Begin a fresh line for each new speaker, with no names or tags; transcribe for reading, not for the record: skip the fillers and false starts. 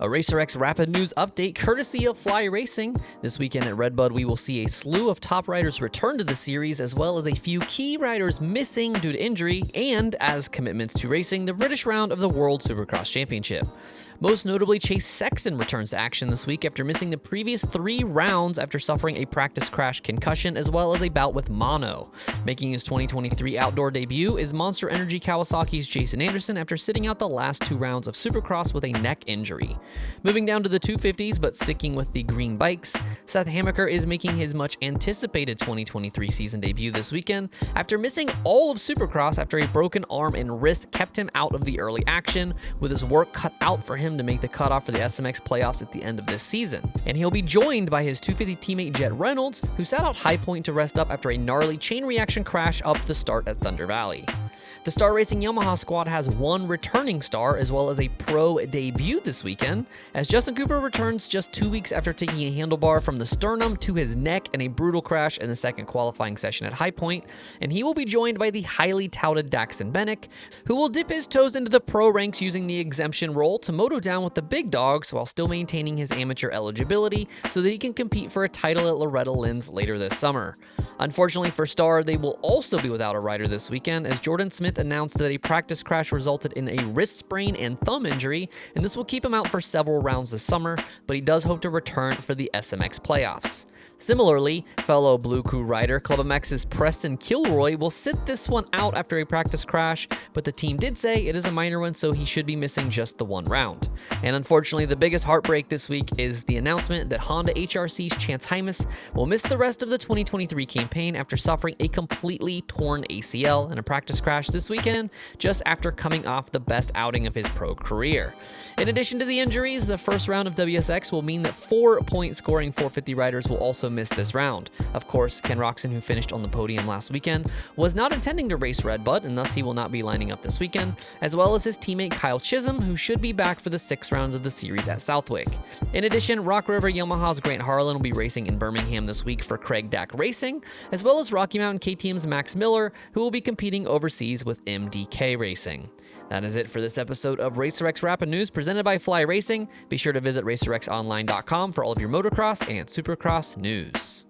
A RacerX Rapid News update courtesy of Fly Racing. This weekend at RedBud, we will see a slew of top riders return to the series, as well as a few key riders missing due to injury, and as commitments to racing the British round of the World Supercross Championship. Most notably, Chase Sexton returns to action this week after missing the previous 3 rounds after suffering a practice crash concussion as well as a bout with mono. Making his 2023 outdoor debut is Monster Energy Kawasaki's Jason Anderson after sitting out the last 2 rounds of Supercross with a neck injury. Moving down to the 250s, but sticking with the green bikes, Seth Hammaker is making his much anticipated 2023 season debut this weekend after missing all of Supercross after a broken arm and wrist kept him out of the early action, with his work cut out for him to make the cutoff for the SMX playoffs at the end of this season. And he'll be joined by his 250 teammate Jett Reynolds, who sat out High Point to rest up after a gnarly chain reaction crash up the start at Thunder Valley. The Star Racing Yamaha squad has 1 returning star as well as a pro debut this weekend, as Justin Cooper returns just 2 weeks after taking a handlebar from the sternum to his neck in a brutal crash in the second qualifying session at High Point, and he will be joined by the highly touted Daxton Bennick, who will dip his toes into the pro ranks using the exemption role to moto down with the big dogs while still maintaining his amateur eligibility so that he can compete for a title at Loretta Lynn's later this summer. Unfortunately for Star, they will also be without a rider this weekend, as Jordan Smith announced that a practice crash resulted in a wrist sprain and thumb injury, and this will keep him out for several rounds this summer, but he does hope to return for the SMX playoffs. Similarly, fellow Blue Crew rider Club MX's Preston Kilroy will sit this one out after a practice crash, but the team did say it is a minor one, so he should be missing just the 1 round. And unfortunately, the biggest heartbreak this week is the announcement that Honda HRC's Chance Hymas will miss the rest of the 2023 campaign after suffering a completely torn ACL in a practice crash this weekend, just after coming off the best outing of his pro career. In addition to the injuries, the first round of WSX will mean that 4-point scoring 450 riders will also miss this round. Of course, Ken Roxon, who finished on the podium last weekend, was not intending to race RedBud, and thus he will not be lining up this weekend, as well as his teammate Kyle Chisholm, who should be back for the 6 rounds of the series at Southwick. In addition, Rock River Yamaha's Grant Harlan will be racing in Birmingham this week for Craig Dack Racing, as well as Rocky Mountain KTM's Max Miller, who will be competing overseas with MDK Racing. That is it for this episode of RacerX Rapid News presented by Fly Racing. Be sure to visit racerxonline.com for all of your motocross and supercross news.